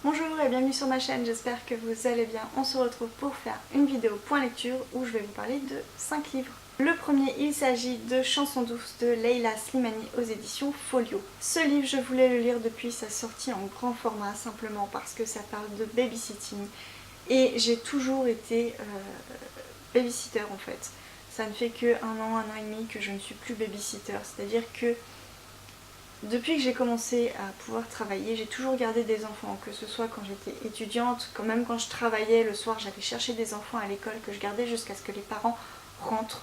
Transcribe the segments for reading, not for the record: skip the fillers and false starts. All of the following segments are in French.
Bonjour et bienvenue sur ma chaîne, j'espère que vous allez bien. On se retrouve pour faire une vidéo point lecture où je vais vous parler de 5 livres. Le premier, il s'agit de Chansons douces de Leila Slimani aux éditions Folio. Ce livre, je voulais le lire depuis sa sortie en grand format, simplement parce que ça parle de babysitting. Et j'ai toujours été babysitter en fait. Ça ne fait que un an et demi que je ne suis plus babysitter, c'est-à-dire que depuis que j'ai commencé à pouvoir travailler, j'ai toujours gardé des enfants, que ce soit quand j'étais étudiante, quand même quand je travaillais le soir, j'allais chercher des enfants à l'école que je gardais jusqu'à ce que les parents rentrent.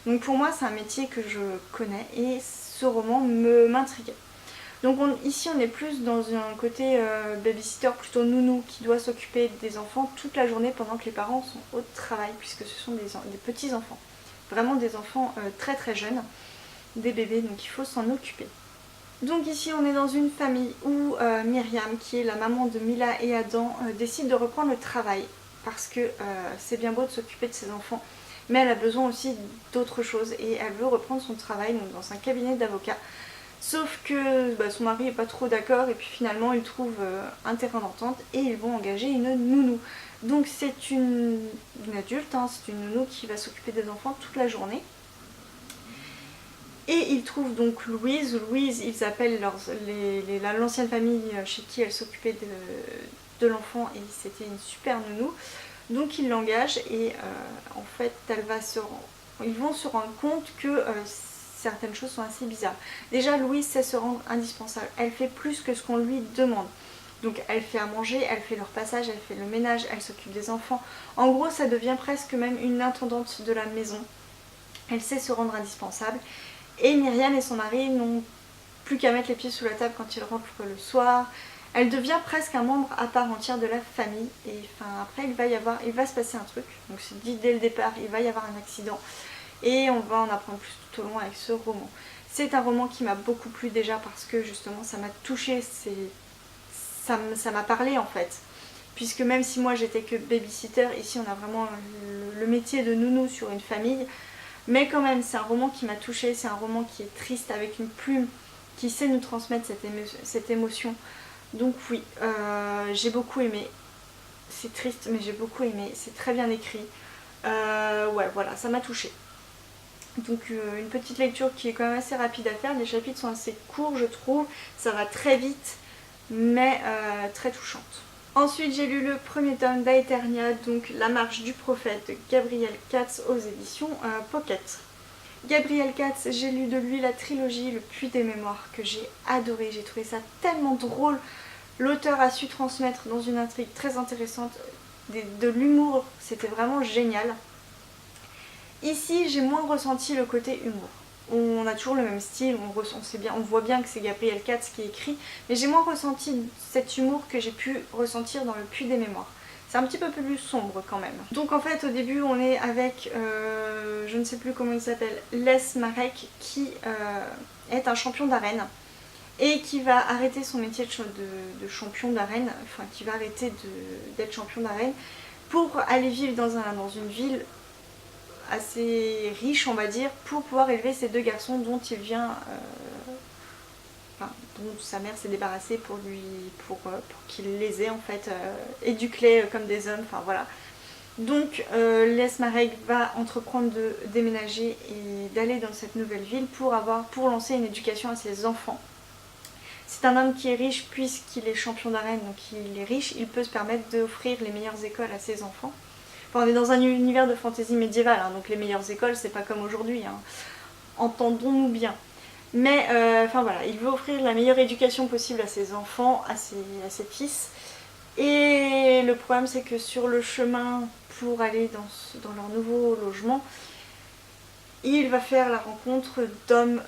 Donc pour moi c'est un métier que je connais et ce roman m'intriguait. Donc ici on est plus dans un côté babysitter, plutôt nounou, qui doit s'occuper des enfants toute la journée pendant que les parents sont au travail, puisque ce sont des petits enfants. Vraiment des enfants très très jeunes, des bébés, donc il faut s'en occuper. Donc ici on est dans une famille où Myriam, qui est la maman de Mila et Adam, décide de reprendre le travail parce que c'est bien beau de s'occuper de ses enfants, mais elle a besoin aussi d'autre chose et elle veut reprendre son travail donc dans un cabinet d'avocat. Sauf que son mari n'est pas trop d'accord et puis finalement ils trouvent un terrain d'entente et ils vont engager une nounou. Donc c'est une adulte, hein, c'est une nounou qui va s'occuper des enfants toute la journée. Et ils trouvent donc Louise. Louise, ils appellent l'ancienne famille chez qui elle s'occupait de l'enfant et c'était une super nounou. Donc ils l'engagent et en fait ils vont se rendre compte que certaines choses sont assez bizarres. Déjà Louise sait se rendre indispensable, elle fait plus que ce qu'on lui demande. Donc elle fait à manger, elle fait leur passage, elle fait le ménage, elle s'occupe des enfants. En gros ça devient presque même une intendante de la maison. Elle sait se rendre indispensable. Et Myriam et son mari n'ont plus qu'à mettre les pieds sous la table quand ils rentrent le soir. Elle devient presque un membre à part entière de la famille. Et enfin, après, il va se passer un truc. Donc c'est dit dès le départ, il va y avoir un accident. Et on va en apprendre plus tout au long avec ce roman. C'est un roman qui m'a beaucoup plu déjà parce que justement ça m'a touchée, ça m'a parlé en fait. Puisque même si moi j'étais que babysitter, ici on a vraiment le métier de nounou sur une famille. Mais quand même, c'est un roman qui m'a touchée, c'est un roman qui est triste avec une plume, qui sait nous transmettre cette émotion. Donc oui, j'ai beaucoup aimé. C'est triste, mais j'ai beaucoup aimé. C'est très bien écrit. Ouais, voilà, ça m'a touchée. Donc une petite lecture qui est quand même assez rapide à faire. Les chapitres sont assez courts, je trouve. Ça va très vite, mais très touchante. Ensuite, j'ai lu le premier tome d'Aeternia, donc La marche du prophète de Gabriel Katz aux éditions Pocket. Gabriel Katz, j'ai lu de lui la trilogie Le Puits des Mémoires que j'ai adoré, j'ai trouvé ça tellement drôle. L'auteur a su transmettre dans une intrigue très intéressante de l'humour, c'était vraiment génial. Ici, j'ai moins ressenti le côté humour. On a toujours le même style, on voit bien que c'est Gabriel Katz qui écrit, mais j'ai moins ressenti cet humour que j'ai pu ressentir dans Le Puits des Mémoires. C'est un petit peu plus sombre quand même. Donc en fait au début on est avec, je ne sais plus comment il s'appelle, Les Marek qui est un champion d'arène et qui va arrêter son métier de champion d'arène, enfin qui va arrêter d'être champion d'arène pour aller vivre dans une ville assez riche on va dire, pour pouvoir élever ces deux garçons dont il vient, dont sa mère s'est débarrassée pour qu'il les ait en fait, éduqués comme des hommes, enfin voilà. Donc Les Marek va entreprendre de déménager et d'aller dans cette nouvelle ville pour lancer une éducation à ses enfants. C'est un homme qui est riche puisqu'il est champion d'arène, donc il est riche, il peut se permettre d'offrir les meilleures écoles à ses enfants. Enfin, on est dans un univers de fantaisie médiévale, hein, donc les meilleures écoles, c'est pas comme aujourd'hui, hein. Entendons-nous bien. Mais enfin voilà, il veut offrir la meilleure éducation possible à ses enfants, à ses fils. Et le problème, c'est que sur le chemin pour aller dans leur nouveau logement, il va faire la rencontre d'hommes,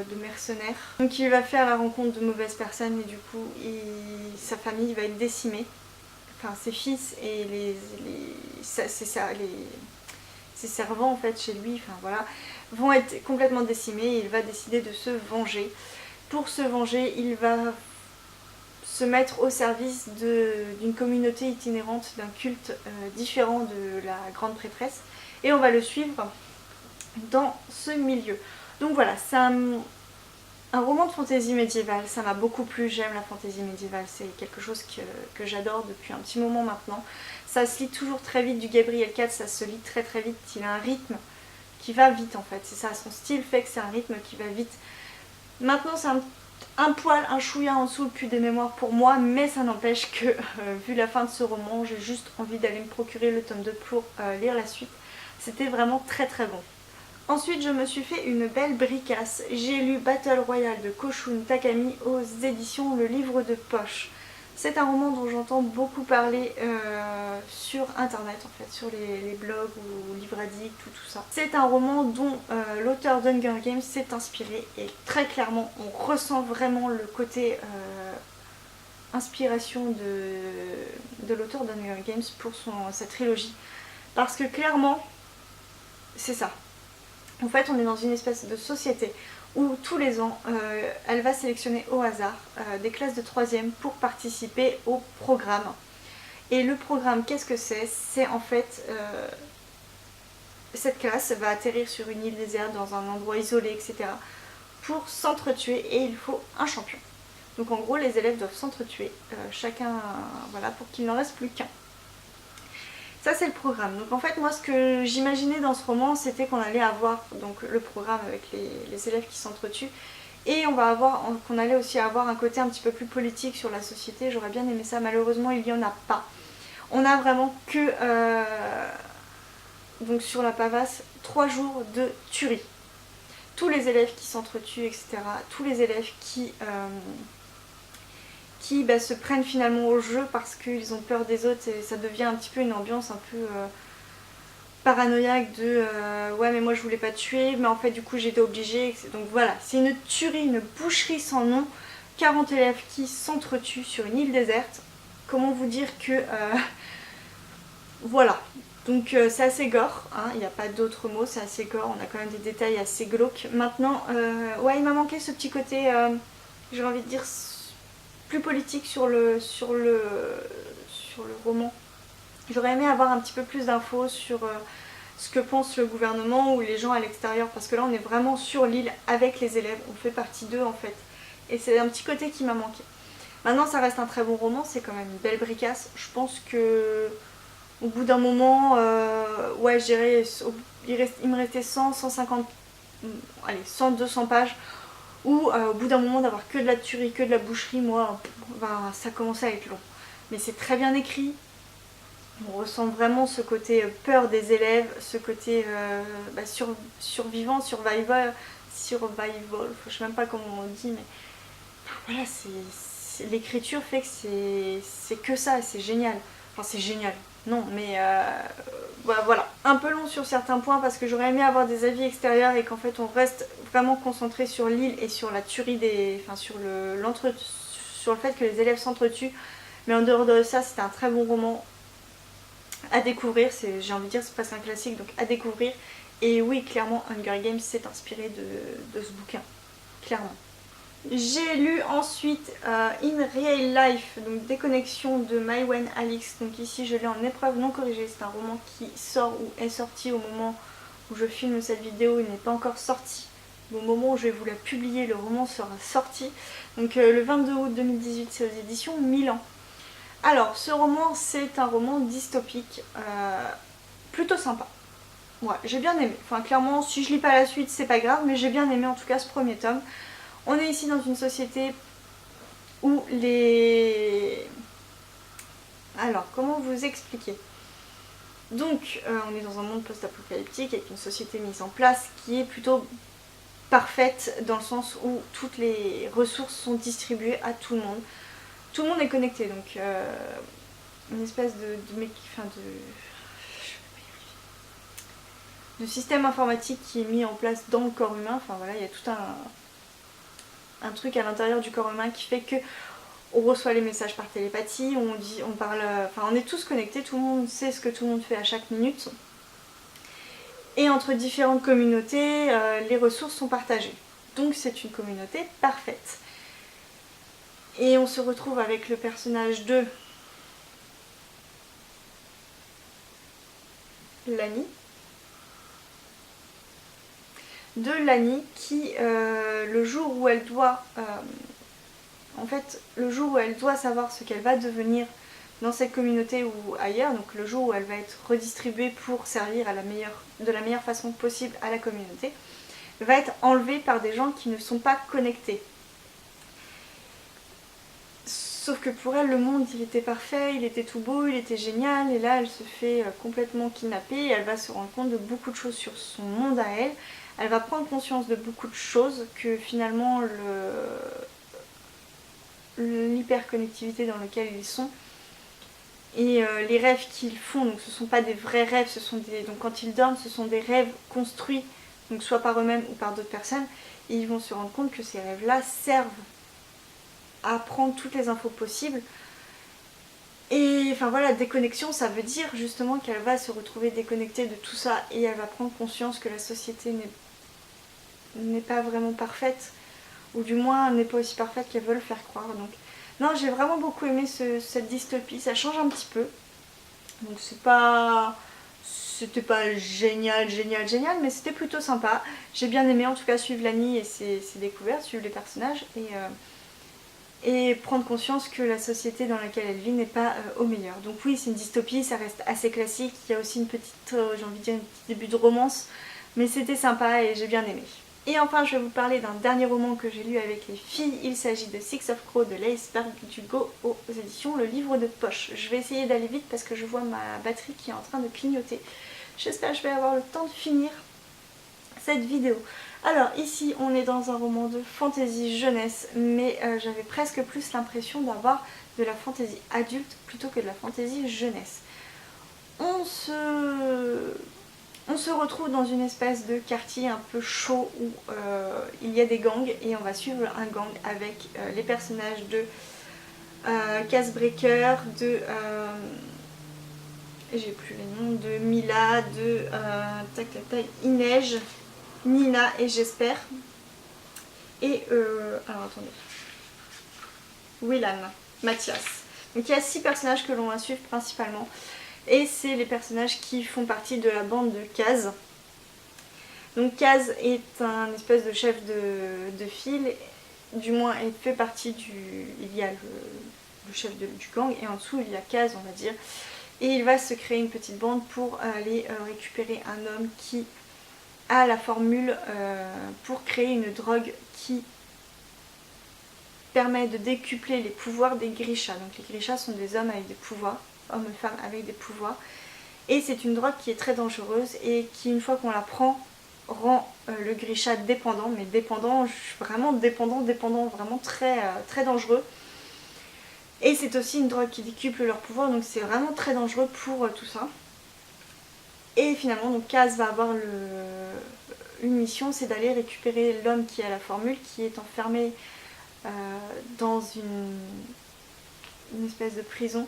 de mercenaires. Donc il va faire la rencontre de mauvaises personnes et du coup sa famille va être décimée. Enfin ses fils et ses servants en fait chez lui, enfin voilà, vont être complètement décimés et il va décider de se venger. Pour se venger, il va se mettre au service d'une communauté itinérante, d'un culte différent de la grande prêtresse et on va le suivre dans ce milieu. Donc voilà, Un roman de fantaisie médiévale, ça m'a beaucoup plu, j'aime la fantaisie médiévale, c'est quelque chose que j'adore depuis un petit moment maintenant. Ça se lit toujours très vite, du Gabriel Katz, ça se lit très très vite, il a un rythme qui va vite en fait, c'est ça, son style fait que c'est un rythme qui va vite. Maintenant c'est un poil, un chouïa en dessous plus des mémoires pour moi, mais ça n'empêche que vu la fin de ce roman, j'ai juste envie d'aller me procurer le tome 2 pour lire la suite. C'était vraiment très très bon. Ensuite, je me suis fait une belle bricasse. J'ai lu Battle Royale de Koshun Takami aux éditions Le Livre de Poche. C'est un roman dont j'entends beaucoup parler sur internet, en fait, sur les blogs ou livres addicts ou tout ça. C'est un roman dont l'auteur d'Hunger Games s'est inspiré et très clairement, on ressent vraiment le côté inspiration de l'auteur d'Hunger Games pour sa trilogie. Parce que clairement, c'est ça. En fait, on est dans une espèce de société où tous les ans, elle va sélectionner au hasard des classes de 3e pour participer au programme. Et le programme, qu'est-ce que c'est? C'est en fait, cette classe va atterrir sur une île déserte, dans un endroit isolé, etc. pour s'entretuer et il faut un champion. Donc en gros, les élèves doivent s'entretuer, chacun, voilà, pour qu'il n'en reste plus qu'un. Ça c'est le programme. Donc en fait moi ce que j'imaginais dans ce roman c'était qu'on allait avoir donc le programme avec les élèves qui s'entretuent et qu'on allait aussi avoir un côté un petit peu plus politique sur la société. J'aurais bien aimé ça, malheureusement il n'y en a pas. On a vraiment que donc sur la Pavasse 3 jours de tuerie. Tous les élèves qui s'entretuent, etc. Tous les élèves qui se prennent finalement au jeu parce qu'ils ont peur des autres et ça devient un petit peu une ambiance un peu paranoïaque de ouais mais moi je voulais pas tuer mais en fait du coup j'étais obligée. Donc voilà, c'est une tuerie, une boucherie sans nom. 40 élèves qui s'entretuent sur une île déserte. Comment vous dire que voilà. Donc c'est assez gore, hein, il n'y a pas d'autre mot, c'est assez gore, on a quand même des détails assez glauques. Maintenant, ouais il m'a manqué ce petit côté, j'ai envie de dire plus politique sur le roman. J'aurais aimé avoir un petit peu plus d'infos sur ce que pense le gouvernement ou les gens à l'extérieur, parce que là on est vraiment sur l'île avec les élèves, on fait partie d'eux en fait. Et c'est un petit côté qui m'a manqué. Maintenant ça reste un très bon roman, c'est quand même une belle bricasse. Je pense que au bout d'un moment, ouais je dirais, il me restait 100, 150, allez 100, 200 pages. Ou au bout d'un moment d'avoir que de la tuerie, que de la boucherie, moi, ça commençait à être long. Mais c'est très bien écrit. On ressent vraiment ce côté peur des élèves, ce côté survivant, survival, je sais même pas comment on dit, mais voilà, l'écriture fait que c'est que ça, c'est génial. Enfin, c'est génial. Non, mais voilà. Un peu long sur certains points parce que j'aurais aimé avoir des avis extérieurs et qu'en fait on reste vraiment concentré sur l'île et sur la tuerie sur le fait que les élèves s'entretuent. Mais en dehors de ça, c'était un très bon roman à découvrir. J'ai envie de dire, c'est presque un classique, donc à découvrir. Et oui, clairement, Hunger Games s'est inspiré de ce bouquin. Clairement. J'ai lu ensuite In Real Life, donc Déconnexion de Maïwenn Alix. Donc ici je l'ai en épreuve non corrigée. C'est un roman qui sort ou est sorti au moment où je filme cette vidéo. Il n'est pas encore sorti. Au moment où je vais vous la publier, le roman sera sorti. Donc le 22 août 2018, c'est aux éditions Milan. Alors ce roman, c'est un roman dystopique, plutôt sympa. Ouais, j'ai bien aimé. Enfin clairement, si je lis pas la suite, c'est pas grave, mais j'ai bien aimé en tout cas ce premier tome. On est ici dans une société où Alors, comment vous expliquer? Donc, on est dans un monde post-apocalyptique avec une société mise en place qui est plutôt parfaite dans le sens où toutes les ressources sont distribuées à tout le monde. Tout le monde est connecté, donc une espèce de système informatique qui est mis en place dans le corps humain. Enfin voilà, il y a tout un truc à l'intérieur du corps humain qui fait que on reçoit les messages par télépathie, on parle, enfin on est tous connectés, tout le monde sait ce que tout le monde fait à chaque minute. Et entre différentes communautés, les ressources sont partagées. Donc c'est une communauté parfaite. Et on se retrouve avec le personnage de Lani. de Lani qui, le jour où elle doit le jour où elle doit savoir ce qu'elle va devenir dans cette communauté ou ailleurs, donc le jour où elle va être redistribuée pour servir de la meilleure façon possible à la communauté, va être enlevée par des gens qui ne sont pas connectés. Sauf que pour elle, le monde, il était parfait, il était tout beau, il était génial, et là, elle se fait complètement kidnapper, et elle va se rendre compte de beaucoup de choses sur son monde à elle. Elle va prendre conscience de beaucoup de choses, que finalement, l'hyperconnectivité dans laquelle ils sont, et les rêves qu'ils font, donc ce ne sont pas des vrais rêves, donc quand ils dorment, ce sont des rêves construits, donc soit par eux-mêmes ou par d'autres personnes, et ils vont se rendre compte que ces rêves-là servent à prendre toutes les infos possibles. Et enfin voilà, déconnexion, ça veut dire justement qu'elle va se retrouver déconnectée de tout ça et elle va prendre conscience que la société n'est pas vraiment parfaite, ou du moins n'est pas aussi parfaite qu'elle veut le faire croire. Donc non, j'ai vraiment beaucoup aimé cette dystopie, ça change un petit peu. Donc c'était pas génial, mais c'était plutôt sympa. J'ai bien aimé en tout cas suivre Lani et ses découvertes, suivre les personnages et prendre conscience que la société dans laquelle elle vit n'est pas au meilleur. Donc oui, c'est une dystopie, ça reste assez classique, il y a aussi une petite, j'ai envie de dire, un petit début de romance, mais c'était sympa et j'ai bien aimé. Et enfin, je vais vous parler d'un dernier roman que j'ai lu avec les filles. Il s'agit de Six of Crow de Laïs Bardugo aux éditions Le Livre de Poche. Je vais essayer d'aller vite parce que je vois ma batterie qui est en train de clignoter. J'espère que je vais avoir le temps de finir cette vidéo. Alors ici, on est dans un roman de fantasy jeunesse, mais j'avais presque plus l'impression d'avoir de la fantasy adulte plutôt que de la fantasy jeunesse. On se retrouve dans une espèce de quartier un peu chaud où il y a des gangs et on va suivre un gang avec les personnages de Casebreaker, de j'ai plus les noms, de Mila, de Inej, Nina et j'espère. Et alors attendez. Willan, Mathias. Donc il y a 6 personnages que l'on va suivre principalement. Et c'est les personnages qui font partie de la bande de Kaz. Donc Kaz est un espèce de chef de file, du moins il fait partie il y a le chef du gang et en dessous il y a Kaz on va dire. Et il va se créer une petite bande pour aller récupérer un homme qui a la formule pour créer une drogue qui permet de décupler les pouvoirs des Grishas. Donc les Grishas sont des hommes avec des pouvoirs, hommes et femmes avec des pouvoirs. Et c'est une drogue qui est très dangereuse et qui, une fois qu'on la prend, rend le Grisha dépendant, mais dépendant, vraiment dépendant, vraiment très, très dangereux. Et c'est aussi une drogue qui décuple leur pouvoir, donc c'est vraiment très dangereux pour tout ça. Et finalement, donc Kaz va avoir une mission, c'est d'aller récupérer l'homme qui a la formule, qui est enfermé dans une espèce de prison.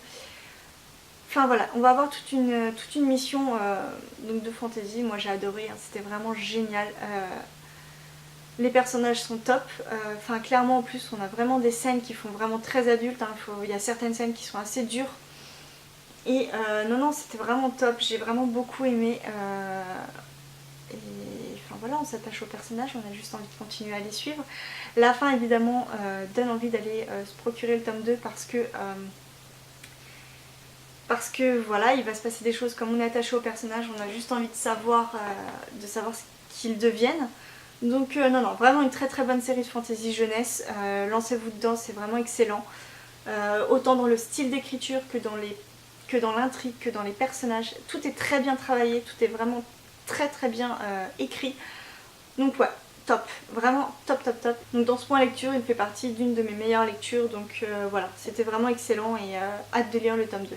Enfin voilà, on va avoir toute une mission donc de fantasy. Moi j'ai adoré, hein, c'était vraiment génial. Les personnages sont top. Enfin clairement en plus on a vraiment des scènes qui font vraiment très adultes. Hein. Il y a certaines scènes qui sont assez dures. Et non c'était vraiment top. J'ai vraiment beaucoup aimé. Et enfin voilà, on s'attache aux personnages, on a juste envie de continuer à les suivre. La fin évidemment donne envie d'aller se procurer le tome 2 parce que voilà, il va se passer des choses comme on est attaché aux personnages, on a juste envie de savoir ce qu'ils deviennent. Donc non, vraiment une très très bonne série de fantasy jeunesse. Lancez-vous dedans, c'est vraiment excellent. Autant dans le style d'écriture que dans l'intrigue, que dans les personnages. Tout est très bien travaillé, tout est vraiment très très bien écrit. Donc ouais, top, vraiment top. Donc dans ce point lecture, il fait partie d'une de mes meilleures lectures. Donc voilà, c'était vraiment excellent et hâte de lire le tome 2.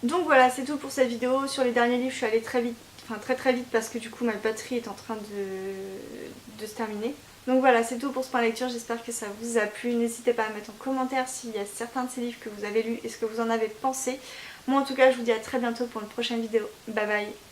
Donc voilà, c'est tout pour cette vidéo. Sur les derniers livres, je suis allée très vite, enfin très vite parce que du coup ma batterie est en train de se terminer. Donc voilà, c'est tout pour ce point lecture, j'espère que ça vous a plu. N'hésitez pas à mettre en commentaire s'il y a certains de ces livres que vous avez lus et ce que vous en avez pensé. Moi en tout cas, je vous dis à très bientôt pour une prochaine vidéo. Bye bye.